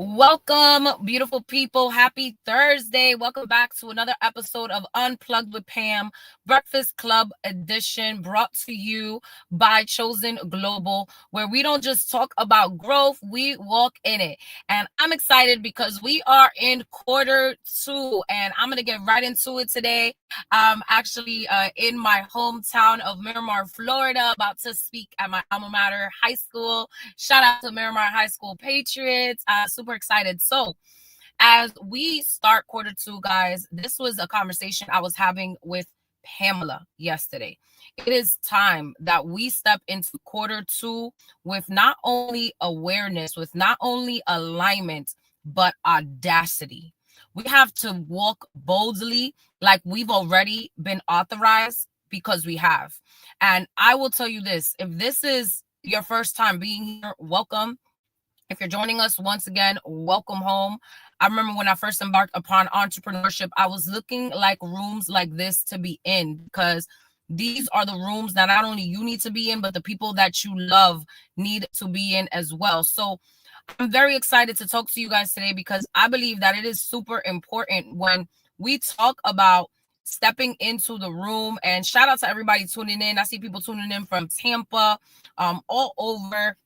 Welcome, beautiful people. Happy Thursday. Welcome back to another episode of Unplugged with Pam, Breakfast Club edition, brought to you by Chosen Global, where we don't just talk about growth, we walk in it. And I'm excited because we are in quarter two, and I'm going to get right into it today. I'm actually in my hometown of Miramar, Florida, about to speak at my alma mater, high school. Shout out to Miramar High School Patriots. Super excited. So, as we start quarter two, guys, this was a conversation I was having with Pamela yesterday. It is time that we step into quarter two with not only awareness, with not only alignment, but audacity. We have to walk boldly like we've already been authorized because we have. And I will tell you this, if this is your first time being here, welcome. If you're joining us once again, welcome home. I remember when I first embarked upon entrepreneurship, I was looking like rooms like this to be in, because these are the rooms that not only you need to be in, but the people that you love need to be in as well. So I'm very excited to talk to you guys today, because I believe that it is super important when we talk about stepping into the room. And shout out to everybody tuning in. I see people tuning in from Tampa, all over.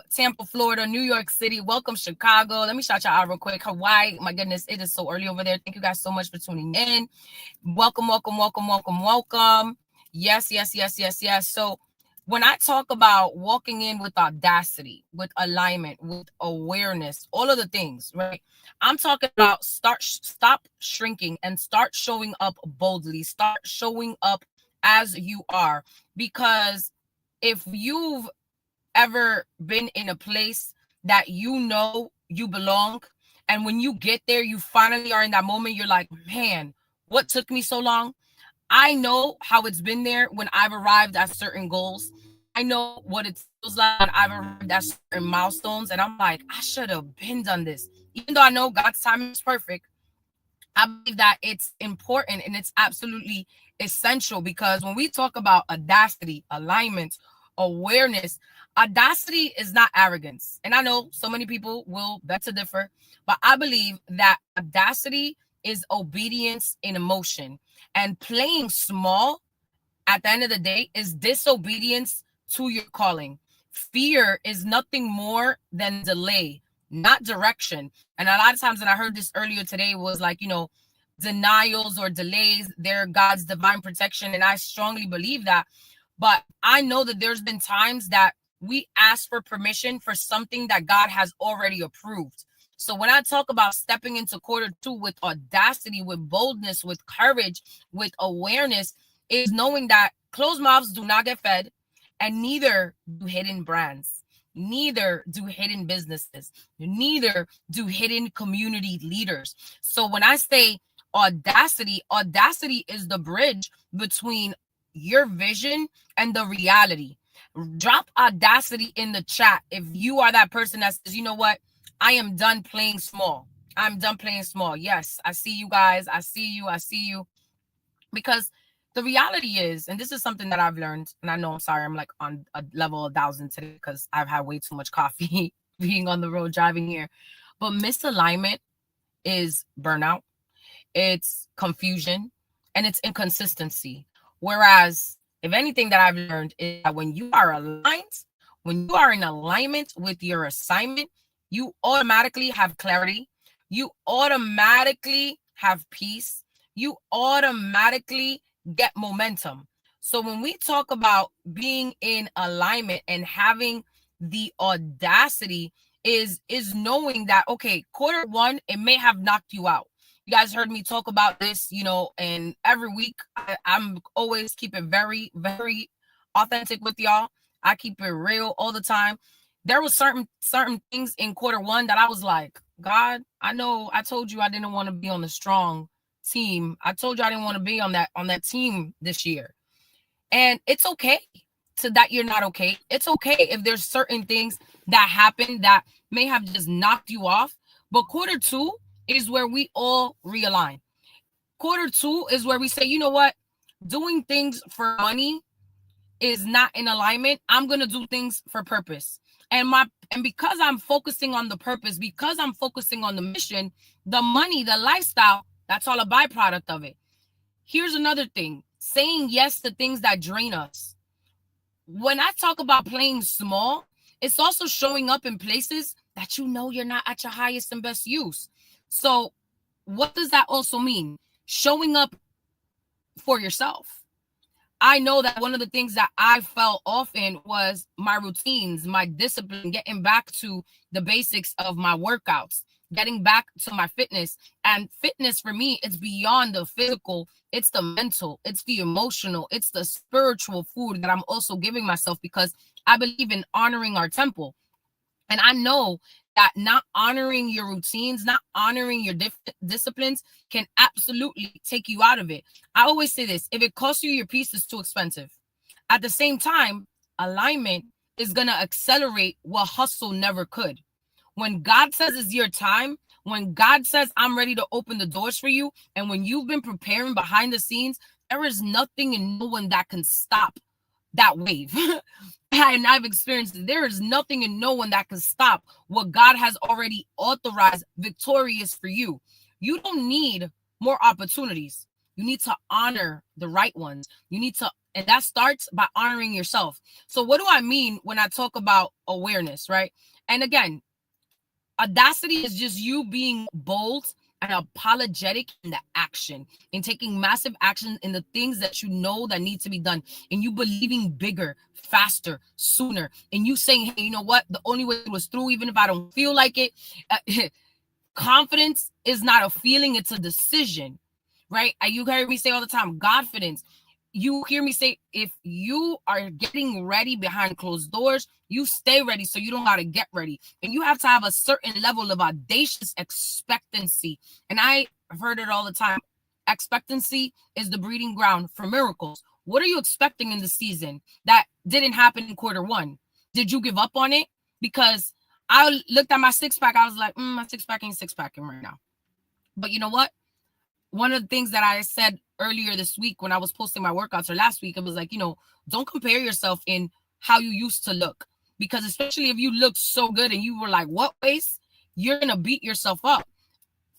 Tampa, Florida, New York City. Welcome, Chicago. Let me shout y'all out real quick. Hawaii, my goodness, it is so early over there. Thank you guys so much for tuning in. Welcome, welcome, welcome, welcome, welcome. Yes, yes, yes, yes, yes. So when I talk about walking in with audacity, with alignment, with awareness, all of the things, right? I'm talking about stop shrinking and start showing up boldly. Start showing up as you are. Because if you've ever been in a place that you know you belong, and when you get there, you finally are in that moment, you're like, man, what took me so long? I know how it's been there when I've arrived at certain goals. I know what it feels like when I've arrived at certain milestones, and I'm like, I should have been done this. Even though I know God's timing is perfect, I believe that it's important and it's absolutely essential, because when we talk about audacity, alignment, awareness, audacity is not arrogance. And I know so many people will beg to differ, but I believe that audacity is obedience in emotion. And playing small at the end of the day is disobedience to your calling. Fear is nothing more than delay, not direction. And a lot of times, and I heard this earlier today, was like, denials or delays, they're God's divine protection. And I strongly believe that. But I know that there's been times that we ask for permission for something that God has already approved. So when I talk about stepping into quarter two with audacity, with boldness, with courage, with awareness, is knowing that closed mouths do not get fed, and neither do hidden brands, neither do hidden businesses, neither do hidden community leaders. So when I say audacity is the bridge between your vision and the reality. Drop audacity in the chat if you are that person that says, you know what, I am done playing small. I'm done playing small. Yes, I see you guys. I see you. Because the reality is, and this is something that I've learned, and I know, I'm sorry, I'm like on a level 1,000 today because I've had way too much coffee being on the road driving here. But misalignment is burnout, it's confusion, and it's inconsistency. Whereas, if anything that I've learned is that when you are aligned, when you are in alignment with your assignment, you automatically have clarity. You automatically have peace. You automatically get momentum. So when we talk about being in alignment and having the audacity is knowing that, okay, quarter one, it may have knocked you out. You guys heard me talk about this, and every week I'm always keep it very, very authentic with y'all. I keep it real all the time. There was certain things in quarter one that I was like, God, I know I told you I didn't want to be on the strong team. I told you I didn't want to be on that team this year. And it's okay that you're not okay. It's okay if there's certain things that happen that may have just knocked you off. But quarter two is where we all realign. Quarter two is where we say, you know what? Doing things for money is not in alignment, I'm going to do things for purpose. And because I'm focusing on the purpose, because I'm focusing on the mission, the money, the lifestyle, that's all a byproduct of it. Here's another thing, saying yes to things that drain us. When I talk about playing small, it's also showing up in places that you know you're not at your highest and best use. So what does that also mean? Showing up for yourself. I know that one of the things that I fell off in was my routines, my discipline, getting back to the basics of my workouts, getting back to my fitness. And fitness for me, it's beyond the physical, it's the mental, it's the emotional, it's the spiritual food that I'm also giving myself, because I believe in honoring our temple. And I know that not honoring your routines, not honoring your disciplines can absolutely take you out of it. I always say this: if it costs you your peace, it's too expensive. At the same time, alignment is going to accelerate what hustle never could. When God says it's your time, when God says I'm ready to open the doors for you, and when you've been preparing behind the scenes, there is nothing and no one that can stop that wave. And I've experienced it. There is nothing and no one that can stop what God has already authorized victorious for you. You don't need more opportunities. You need to honor the right ones. You need to, and that starts by honoring yourself. So what do I mean when I talk about awareness, right? And again, audacity is just you being bold and apologetic in the action, in taking massive action in the things that you know that need to be done, and you believing bigger, faster, sooner, and you saying, hey, you know what, the only way was through, even if I don't feel like it. Confidence is not a feeling, it's a decision, right? You hear me say all the time, Godfidence. You hear me say, if you are getting ready behind closed doors, you stay ready so you don't got to get ready. And you have to have a certain level of audacious expectancy. And I've heard it all the time. Expectancy is the breeding ground for miracles. What are you expecting in the season that didn't happen in quarter one? Did you give up on it? Because I looked at my six pack. I was like, my six pack ain't six packing right now. But you know what? One of the things that I said earlier this week when I was posting my workouts, or last week, it was like, don't compare yourself in how you used to look, because especially if you look so good and you were like, what waist, you're going to beat yourself up.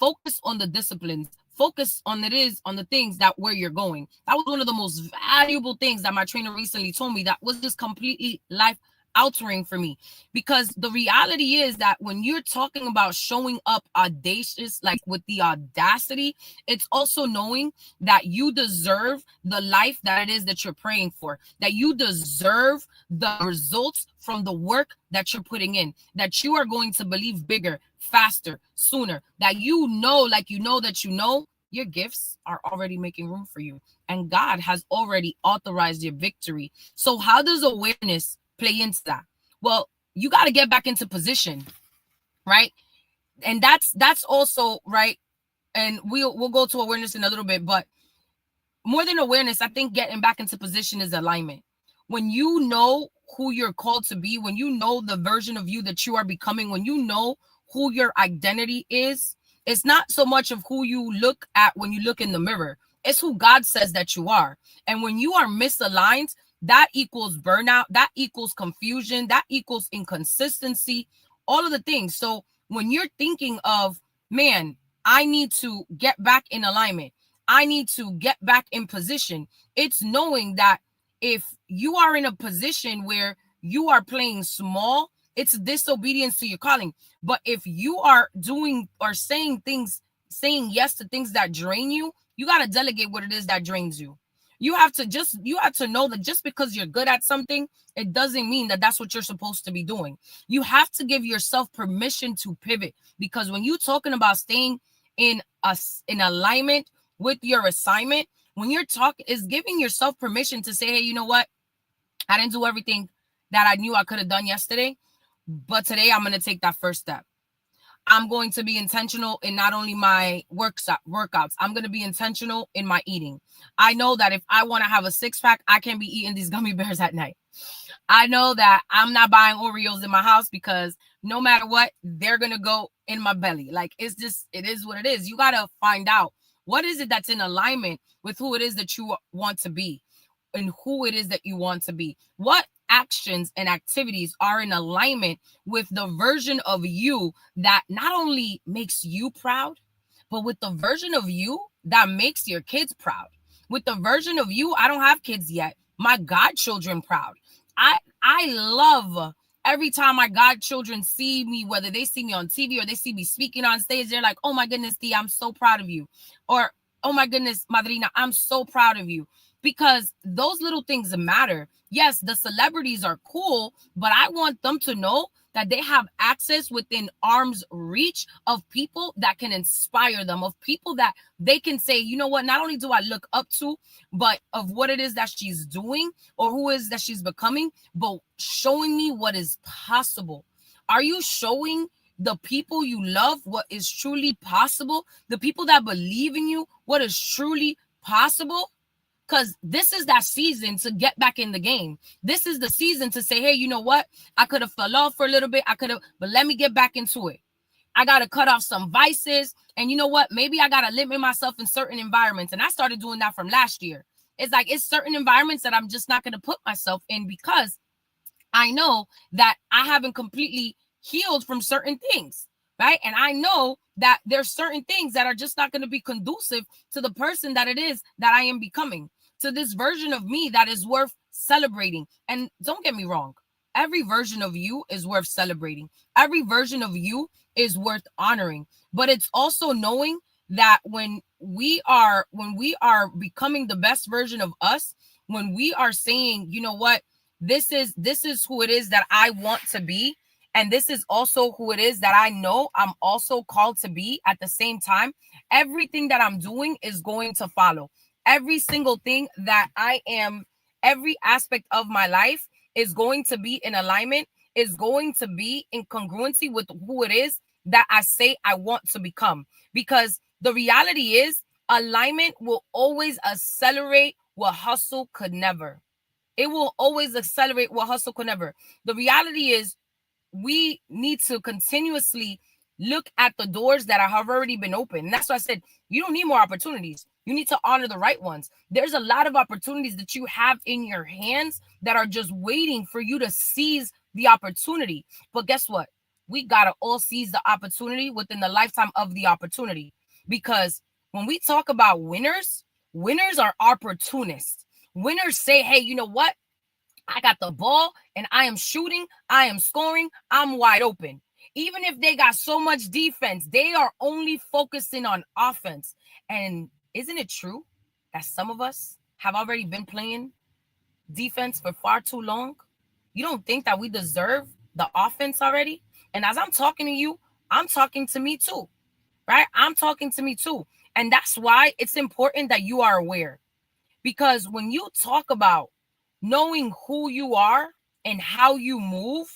Focus on the disciplines. Focus on the things that where you're going. That was one of the most valuable things that my trainer recently told me, that was just completely life altering for me. Because the reality is that when you're talking about showing up audacious, like with the audacity, it's also knowing that you deserve the life that it is that you're praying for, that you deserve the results from the work that you're putting in, that you are going to believe bigger, faster, sooner, that like your gifts are already making room for you, and God has already authorized your victory. So how does awareness play into that? Well, you got to get back into position, right? And that's also right. And we'll go to awareness in a little bit, but more than awareness, I think getting back into position is alignment. When you know who you're called to be, when you know the version of you that you are becoming, when you know who your identity is, it's not so much of who you look at when you look in the mirror. It's who God says that you are. And when you are misaligned, that equals burnout, that equals confusion, that equals inconsistency, all of the things. So when you're thinking of, man, I need to get back in alignment, I need to get back in position, it's knowing that if you are in a position where you are playing small, it's disobedience to your calling. But if you are doing or saying yes to things that drain you, you got to delegate what it is that drains you. You have to know that just because you're good at something, it doesn't mean that that's what you're supposed to be doing. You have to give yourself permission to pivot, because when you're talking about staying in alignment with your assignment, when you're talking, is giving yourself permission to say, hey, you know what? I didn't do everything that I knew I could have done yesterday, but today I'm going to take that first step. I'm going to be intentional in not only my workouts, I'm going to be intentional in my eating. I know that if I want to have a six pack, I can't be eating these gummy bears at night. I know that I'm not buying Oreos in my house, because no matter what, they're going to go in my belly. Like, it is what it is. You got to find out what is it that's in alignment with who it is that you want to be. in who it is that you want to be? What actions and activities are in alignment with the version of you that not only makes you proud, but with the version of you that makes your kids proud? With the version of you, I don't have kids yet, my godchildren proud. I love every time my godchildren see me, whether they see me on TV or they see me speaking on stage, they're like, oh my goodness, Tia, I'm so proud of you. Or, oh my goodness, Madrina, I'm so proud of you. Because those little things matter. Yes, the celebrities are cool, but I want them to know that they have access within arm's reach of people that can inspire them, of people that they can say, you know what, not only do I look up to, but of what it is that she's doing or who is that she's becoming, but showing me what is possible. Are you showing the people you love what is truly possible? The people that believe in you, what is truly possible? Because this is that season to get back in the game. This is the season to say, hey, you know what? I could have fell off for a little bit. But let me get back into it. I got to cut off some vices. And you know what? Maybe I got to limit myself in certain environments. And I started doing that from last year. It's like, it's certain environments that I'm just not going to put myself in because I know that I haven't completely healed from certain things, right? And I know that there's certain things that are just not going to be conducive to the person that it is that I am becoming, to this version of me that is worth celebrating. And don't get me wrong, every version of you is worth celebrating. Every version of you is worth honoring. But it's also knowing that when we are becoming the best version of us, when we are saying, you know what, this is who it is that I want to be, and this is also who it is that I know I'm also called to be at the same time, everything that I'm doing is going to follow. Every single thing that I am, every aspect of my life is going to be in alignment, is going to be in congruency with who it is that I say I want to become. Because the reality is, alignment will always accelerate what hustle could never. It will always accelerate what hustle could never. The reality is, we need to continuously look at the doors that have already been opened. And that's why I said, you don't need more opportunities. You need to honor the right ones. There's a lot of opportunities that you have in your hands that are just waiting for you to seize the opportunity. But guess what? We got to all seize the opportunity within the lifetime of the opportunity. Because when we talk about winners, winners are opportunists. Winners say, hey, you know what? I got the ball and I am shooting, I am scoring, I'm wide open. Even if they got so much defense, they are only focusing on offense. And isn't it true that some of us have already been playing defense for far too long? You don't think that we deserve the offense already? And as I'm talking to you, I'm talking to me too, right? I'm talking to me too. And that's why it's important that you are aware. Because when you talk about knowing who you are and how you move,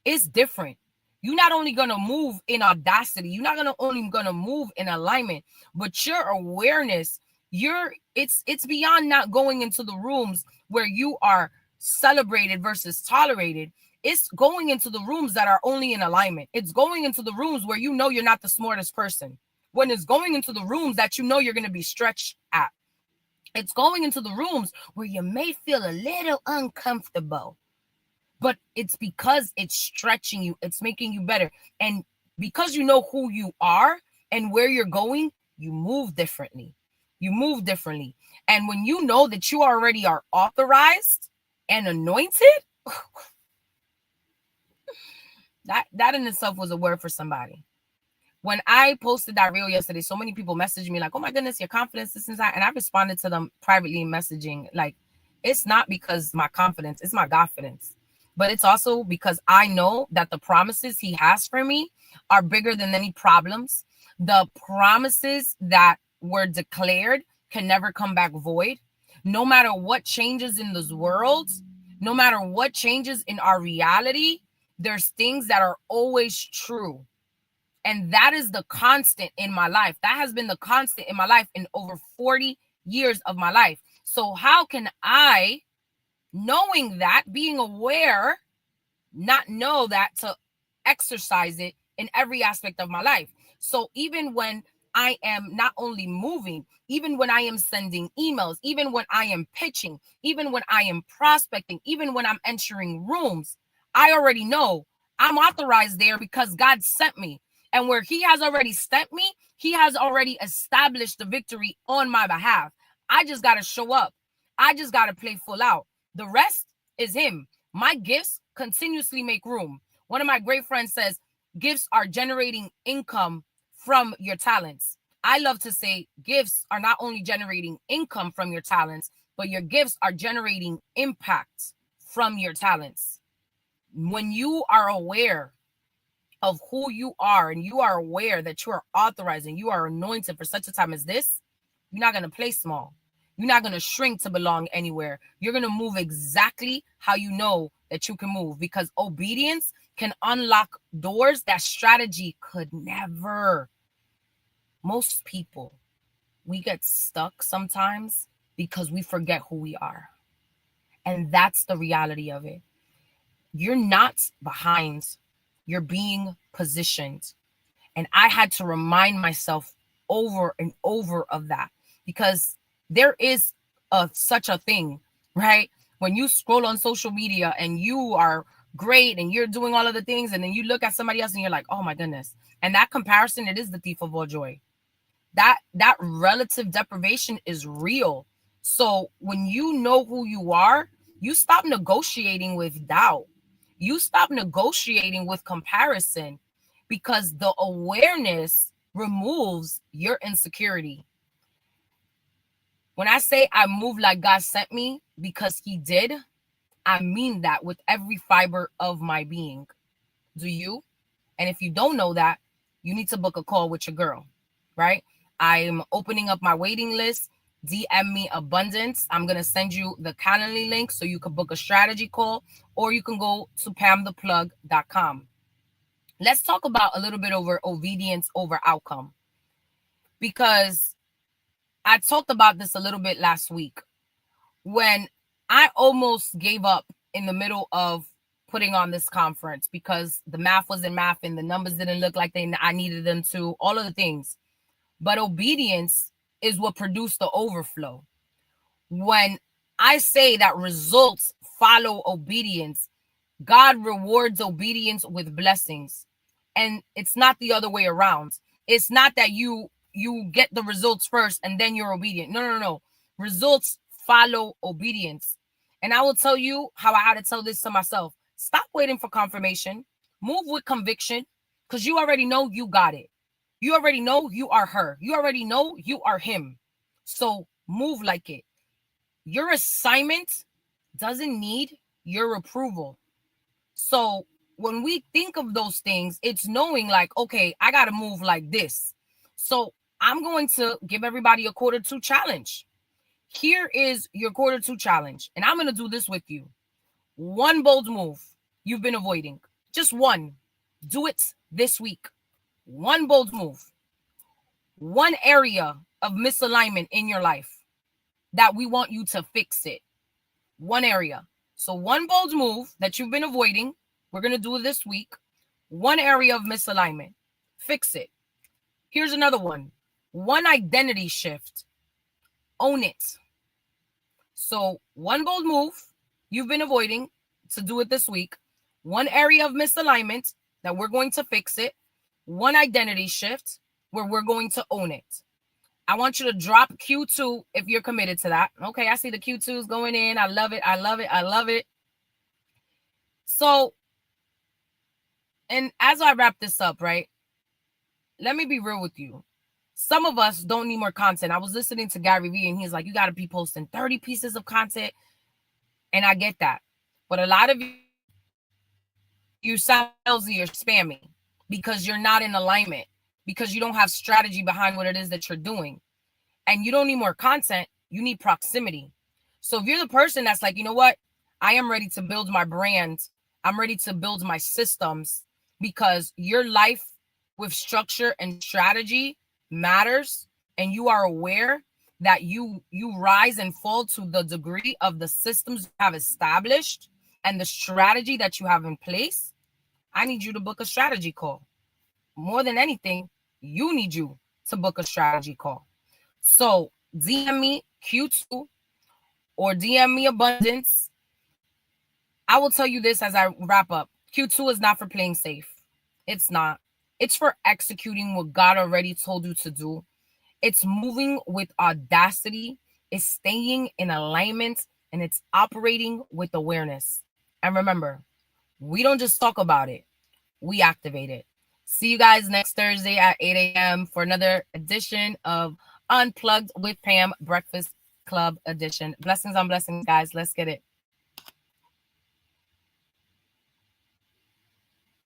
it's different. You're not only going to move in audacity, you're not only going to move in alignment, but your awareness, it's beyond not going into the rooms where you are celebrated versus tolerated. It's going into the rooms that are only in alignment. It's going into the rooms where you know you're not the smartest person. When it's going into the rooms that you know you're going to be stretched at. It's going into the rooms where you may feel a little uncomfortable, but it's because it's stretching you. It's making you better. And because you know who you are and where you're going, you move differently. You move differently. And when you know that you already are authorized and anointed, that in itself was a word for somebody. When I posted that reel yesterday, so many people messaged me like, oh my goodness, your confidence, this and that. And I responded to them privately in messaging. Like, it's not because my confidence, it's my confidence. But it's also because I know that the promises he has for me are bigger than any problems. The promises that were declared can never come back void. No matter what changes in this world, no matter what changes in our reality, there's things that are always true. And that is the constant in my life. That has been the constant in my life in over 40 years of my life. So how can I, knowing that, being aware, not know that to exercise it in every aspect of my life? So even when I am not only moving, even when I am sending emails, even when I am pitching, even when I am prospecting, even when I'm entering rooms, I already know I'm authorized there because God sent me. And where he has already sent me, he has already established the victory on my behalf. I just got to show up. I just got to play full out. The rest is him. My gifts continuously make room. One of my great friends says, gifts are generating income from your talents. I love to say gifts are not only generating income from your talents, but your gifts are generating impact from your talents. When you are aware of who you are and you are aware that you are authorized and you are anointed for such a time as this, you're not going to play small. You're not going to shrink to belong anywhere. You're going to move exactly how you know that you can move, because obedience can unlock doors that strategy could never. Most people, we get stuck sometimes because we forget who we are. And that's the reality of it. You're not behind. You're being positioned. And I had to remind myself over and over of that, because there is such a thing, right? When you scroll on social media and you are great and you're doing all of the things, and then you look at somebody else and you're like, oh my goodness. And that comparison, it is the thief of all joy. That relative deprivation is real. So when you know who you are, you stop negotiating with doubt. You stop negotiating with comparison, because the awareness removes your insecurity. When I say I move like God sent me, because he did, I mean that with every fiber of my being. Do you? And if you don't know that, you need to book a call with your girl, right? I'm opening up my waiting list. DM me abundance. I'm going to send you the Calendly link so you can book a strategy call, or you can go to pamtheplug.com. Let's talk about a little bit over obedience over outcome, because I talked about this a little bit last week when I almost gave up in the middle of putting on this conference, because the math wasn't math and the numbers didn't look like I needed them to, all of the things. But obedience is what produced the overflow. When I say that results follow obedience, God rewards obedience with blessings. And it's not the other way around. It's not that you get the results first and then you're obedient. No. Results follow obedience. And I will tell you how I had to tell this to myself. Stop waiting for confirmation. Move with conviction, because you already know you got it. You already know you are her. You already know you are him. So move like it. Your assignment doesn't need your approval. So when we think of those things, it's knowing like, okay, I got to move like this. So I'm going to give everybody a Q2 challenge. Here is your Q2 challenge. And I'm going to do this with you. One bold move you've been avoiding. Just one. Do it this week. One bold move. One area of misalignment in your life that we want you to fix it. One area. So one bold move that you've been avoiding, we're going to do this week. One area of misalignment. Fix it. Here's another one. One identity shift. Own it. So one bold move you've been avoiding, to do it this week. One area of misalignment that we're going to fix it. One identity shift where we're going to own it. I want you to drop Q2 if you're committed to that. Okay, I see the Q2s going in. I love it. I love it. I love it. So, and as I wrap this up, right, let me be real with you. Some of us don't need more content. I was listening to Gary Vee and he's like, you got to be posting 30 pieces of content. And I get that. But a lot of you sound salesy or spammy because you're not in alignment, because you don't have strategy behind what it is that you're doing. And you don't need more content. You need proximity. So if you're the person that's like, you know what? I am ready to build my brand. I'm ready to build my systems, because your life with structure and strategy matters. And you are aware that you rise and fall to the degree of the systems you have established and the strategy that you have in place. I need you to book a strategy call. More than anything, you need you to book a strategy call. So DM me Q2 or DM me Abundance. I will tell you this as I wrap up. Q2 is not for playing safe. It's not. It's for executing what God already told you to do. It's moving with audacity. It's staying in alignment, and it's operating with awareness. And remember, we don't just talk about it, we activate it. See you guys next Thursday at 8 a.m. for another edition of Unplugged with Pam Breakfast Club edition. Blessings on blessings, guys. Let's get it.